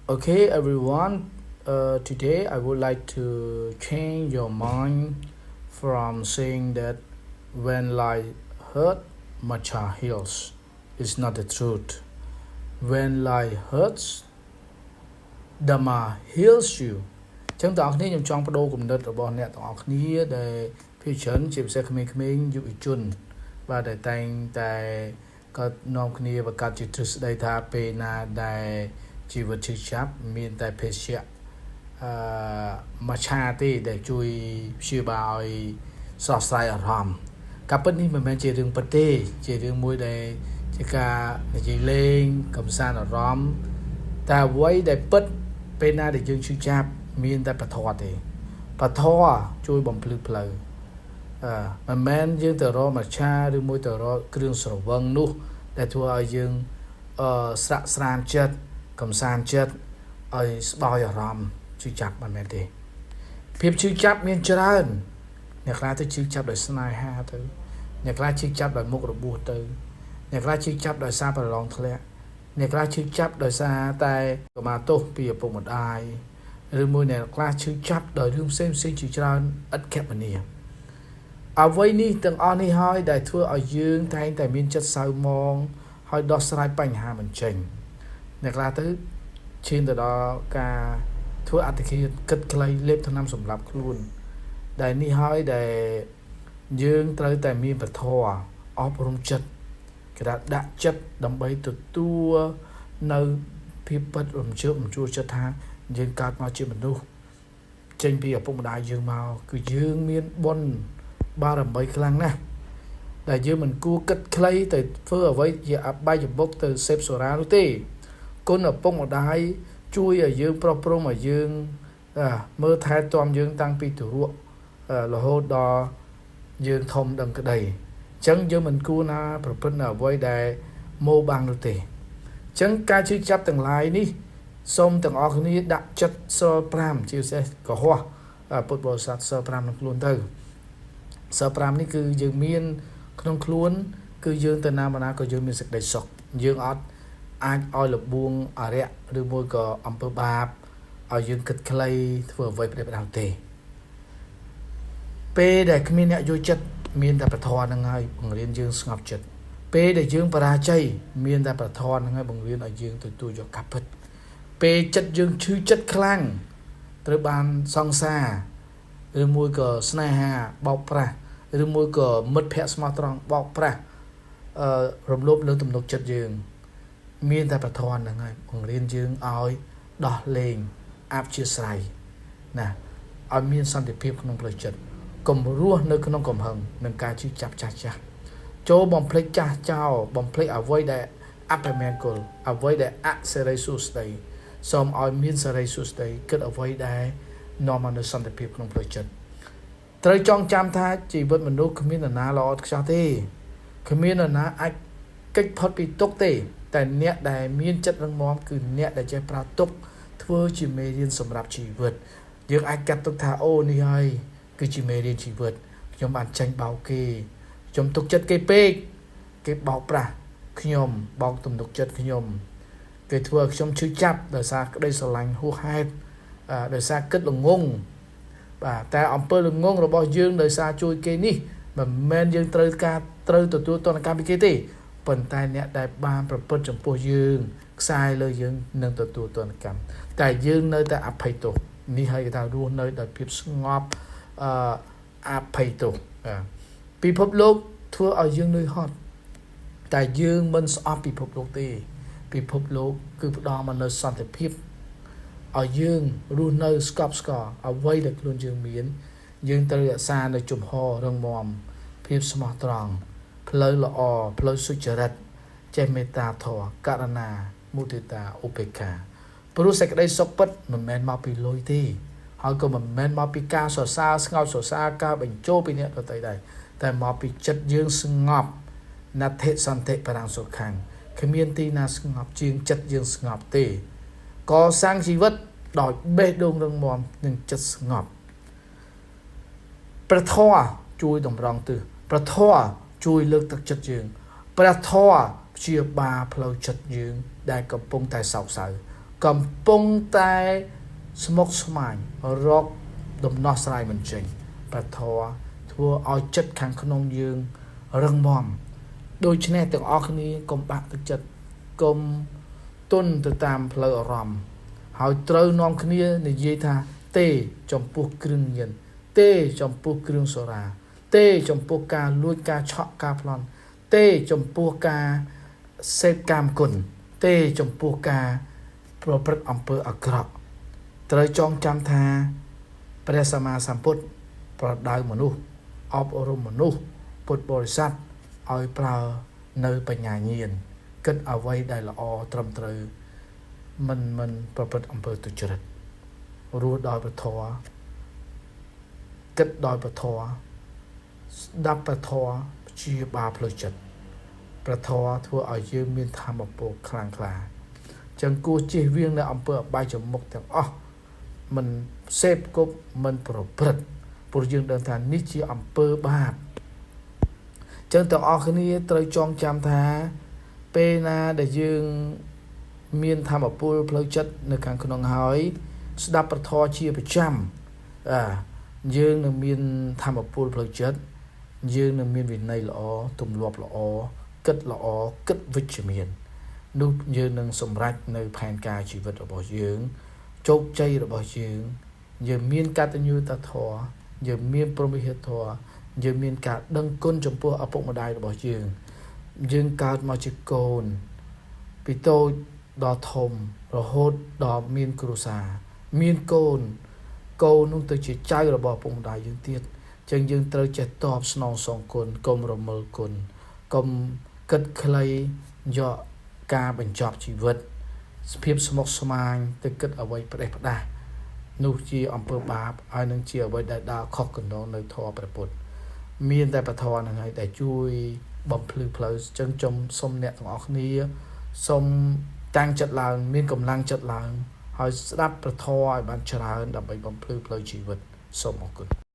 Okay, everyone. Today I would like to change your mind from saying that when life hurt, Macha heals. It's not the truth. When life hurts, Dhamma heals you. ចឹងបងប្អូនខ្ញុំចង់បដូរគំនិតរបស់អ្នកទាំងអស់គ្នាដែលភាគច្រើនជាពិសេសក្មេងៗយុវជនបាទដែលតែងតែក៏នាំគ្នាបង្កើតជាទ្រឹស្ដីថាពេលណាដែលជីវិតឈឺចាប់មានតែភេសជ្ជៈមួយឆាទេដែលជួយព្យាបាលឲ្យស្រស់ស្រាយអារម្មណ៍ការពិតនេះមិនមែនជារឿងពិតទេជារឿងមួយដែលជាការនិយាយលេងកម្សាន្តអារម្មណ៍តែអ្វីដែលពិតពេលណាដែលយើងឈឺចាប់មានតែពធទេពធជួយបំភ្លឺផ្លូវមិនមែនយើងទៅរកមច្ឆាឬមួយទៅរកគ្រឿងស្រវឹងនោះដែលធ្វើឲ្យយើងស្រាក់ស្រានចិត្តកំសាន្តចិត្តឲ្យស្បើយអារម្មណ៍ឈឺចាប់មិនមែនទេភាពឈឺចាប់មានច្រើនអ្នកខ្លះទៅឈឺចាប់ដោយស្នេហាទៅអ្នកខ្លះឈឺចាប់ដោយមុខរបួសទៅអ្នកខ្លះឈឺចាប់ដោយសារប្រឡងធ្លាក់អ្នកខ្លះឈឺចាប់ដោយសារតែកមាទោសពីឪពុកម្ដាយឬមួយអ្នកខ្លះឈឺចាប់ដោយរឿងផ្សេងជាច្រើនឥតគណនាអ្វីនេះទាំងអស់នេះហើយដែលធ្វើឲ្យយើងតែងតែមានចិត្តសៅមងហើយដោះស្រាយបញ្ហាមិនចេញអ្នកខ្លះទៅឈានទៅដល់ការធ្វើអត្តឃាតគិតខ្លីលេបថ្នាំសម្រាប់ខ្លួនដែលនេះហើយដែលយើងត្រូវតែមានពធអប់រំចិត្តគេដាក់ចិត្តដើម្បីទទួលនៅភាពពិតរំជើបរំជួលចិត្តថាយើងកើតមកជាមនុស្សចេញពីឪពុកម្ដាយយើងមកគឺយើងមានបុណ្យបារមីខ្លាំងណាស់ដែលយើងមិនគួរគិតខ្លីទៅធ្វើអ្វីជាអបាយមុខទៅសេពសូរ៉ានោះទេគុណឪពុកម្ដាយជួយឲ្យយើងប្រោះព្រំឲ្យយើងមើលថែទាំយើងតាំងពីទារករហូតដល់យើងធំដឹងក្តីអញ្ចឹងយើងមិនគួរណាប្រព្រឹត្តនៅអ្វីដែលម៉ូបាំងនោះទេអញ្ចឹងការជឿចាប់ទាំងឡាយនេះសូមទាំងអស់គ្នាដាក់ចិត្តសល់5ជាពិសេសកុហកពុទ្ធបរិស័ទសល់5ក្នុងខ្លួនទៅសល់5នេះគឺយើងមានក្នុងខ្លួនគឺយើងទៅណាមកណាក៏យើងមានសេចក្តីសុខយើងអត់អាចឲ្យលបួងអរិយឬមួយក៏អំពើបាបឲ្យយើងគិតខ្លីធ្វើអ្វីប្រេះផ្ដាំទេពេលដែលគ្មានអ្នកយល់ចិត្តមានតែប្រធនហ្នឹងហើយបង្រៀនយើងស្ងប់ចិត្តពេលដែលយើងបរាជ័យមានតែប្រធនហ្នឹងហើយបង្រៀនឲ្យយើងទទួលយកការពិតពេលចិត្តយើងឈឺចិត្តខ្លាំងត្រូវបានសង្សារឬមួយក៏ស្នេហាបោកប្រាស់ឬមួយក៏មិត្តភ័ក្តិស្មោះត្រង់បោកប្រាស់រំលោភលើទំនុកចិត្តយើងមានតែប្រធនហ្នឹងហើយបង្រៀនយើងឲ្យដោះលែងអព្យាស្រ័យណាឲ្យមានសន្តិភាពក្នុងផ្លូវចិត្តកុំរស់នៅក្នុងកំហឹងនឹងការជឿចាប់ចាស់ចូលបំភ្លេចចាស់ចោលបំភ្លេចអ្វីដែលអពមង្គលអ្វីដែលអសិរីសួស្តីសូមឲ្យមានសិរីសួស្តីគិតអ្វីដែលនាំមកនូវសន្តិភាពក្នុងផ្លូវចិត្តត្រូវចងចាំថាជីវិតមនុស្សគ្មាននរណាល្អឥតខ្ចោះទេគ្មាននរណាអាចគេចផុតពីទុក្ខទេតែអ្នកដែលមានចិត្តរឹងមាំគឺអ្នកដែលចេះប្រើទុក្ខធ្វើជាមេរៀនសម្រាប់ជីវិតយើងអាចកាត់ទុកថាអូនេះហើយគឺជាមេរៀនជីវិតខ្ញុំបានចាញ់បោកគេខ្ញុំទុកចិត្តគេពេកគេបោកប្រាស់ខ្ញុំបោកទំនុកចិត្តខ្ញុំគេធ្វើឲ្យខ្ញុំឈឺចាប់ដោយសារក្តីស្រឡាញ់ហួសហេតុដោយសារគិតល្ងងបាទតែអំពើល្ងងរបស់យើងដោយសារជួយគេនេះមិនមែនយើងត្រូវទទួលទណ្ឌកម្មពីគេទេប៉ុន្តែអ្នកដែលបានប្រព្រឹត្តចំពោះយើងខ្សែលើយើងនឹងទទួលទណ្ឌកម្មតែយើងនៅតែអភ័យទោសនេះហើយគេថារស់នៅដោយភាពស្ងប់អភ័យទោសពិភពលោកធ្វើឲ្យយើងនឿយហត់តែយើងមិនស្អប់ពិភពលោកទេពិភពលោកគឺផ្ដល់មកនូវសន្តិភាពឲ្យយើងរស់នៅស្កប់ស្កល់អ្វីដែលខ្លួនយើងមានយើងត្រូវរក្សានៅជំហររឹងមាំភាពស្មោះត្រង់ផ្លូវល្អផ្លូវសុចរិតចេះមេត្តាធម៌ករុណាមុទិតាឧបេក្ខាព្រោះសេចក្តីសុខពិតមិនមែនមកពីលុយទេហើយក៏មិនមែនមកពីការសរសើរស្ងោចសរសើរការបញ្ចូលពីអ្នកដទៃដែរតែមកពីចិត្តយើងស្ងប់ណដ្ឋិសន្ធិបរាំងសុខੰគ្មានទីណាស្ងប់ជាងចិត្តយើងស្ងប់ទេកសាងជីវិតដោយបេះដូងរឹងមាំនិងចិត្តស្ងប់ព្រះធម៌ជួយតម្រង់ទិសព្រះធម៌ជួយលើកទឹកចិត្តយើងព្រះធម៌ព្យាបាលផ្លូវចិត្តយើងដែលកំពុងតែសោកសៅ កំពុងតែស្មុគស្មាញរកដំណោះស្រាយមិនចេញព្រះធម៌ធ្វើឲ្យចិត្តខាងក្នុងយើងរឹងមាំដូច្នេះទាំងអស់គ្នាកុំបាក់ទឹកចិត្តកុំទន់ទៅតាមផ្លូវអារម្មណ៍ហើយត្រូវនាំគ្នានិយាយថាទេចំពោះគ្រឿងញៀនទេចំពោះគ្រឿងសូរ៉ាទេចំពោះការលួចការឆក់ការប្លន់ទេចំពោះការសេពកាមគុណទេចំពោះការប្រព្រឹត្តអំពើអាក្រក់ត្រូវចងចាំថាព្រះសម្មាសម្ពុទ្ធប្រដៅមនុស្សអប់រំមនុស្សពុទ្ធបរិស័ទឲ្យប្រើនៅបញ្ញាញាណគិតអ្វីដែលល្អត្រឹមត្រូវមិនប្រព្រឹត្តអំពើទុច្ចរិតរស់ដោយព្រះធម៌គិតដោយព្រះធម៌ស្ដាប់ព្រះធម៌ព្យាបាលផ្លូវចិត្តព្រះធម៌ធ្វើឲ្យយើងមានធម៌ពលខ្លាំងក្លាចឹងគួរជៀសវាងនៅអំពើអបាយមុខទាំងអស់មិនសេពគប់មិនប្រព្រឹត្តព្រោះយើងដឹងថានេះជាអំពើបាបចឹងទាំងអស់គ្នាត្រូវចងចាំថាពេលណាដែលយើងមានធម៌ពលផ្លូវចិត្តនៅខាងក្នុងហើយស្ដាប់ព្រះធម៌ជាប្រចាំយើងនឹងមានធម៌ពលផ្លូវចិត្តយើងនឹងមានវិន័យល្អទម្លាប់ល្អគិតល្អគិតវិជ្ជមាននោះយើងនឹងសម្រេចនៅផែនការជីវិតរបស់យើងជោគជ័យរបស់យើងយើងមានកតញ្ញូតាធម៌យើងមានព្រហ្មវិហារធម៌យើងមានការដឹងគុណចំពោះឪពុកម្ដាយរបស់យើងកើតមកជាកូនពីតូចដល់ធំរហូតដល់មានគ្រួសារមានកូននោះទៅជាចៅរបស់ឪពុកម្ដាយយើងទៀតចឹងយើងត្រូវចេះតបស្នងសងគុណកុំរមិលគុណកុំគិតខ្លីយកការបញ្ចប់ជីវិតភាពស្មុគស្មាញទៅគិតអ្វីផ្ដេសផ្ដាសនោះជាអំពើបាបហើយនឹងជាអ្វីដែលដើរខុសកណ្ដងនៅធម៌ព្រះពុទ្ធមានតែព្រះធម៌ហ្នឹងហើយដែលជួយបំភ្លឺផ្លូវចឹងសូមអ្នកទាំងអស់គ្នាសូមតាំងចិត្តឡើងមានកម្លាំងចិត្តឡើងហើយស្ដាប់ព្រះធម៌ឲ្យបានច្រើនដើម្បីបំភ្លឺផ្លូវជីវិតសូមអរគុណ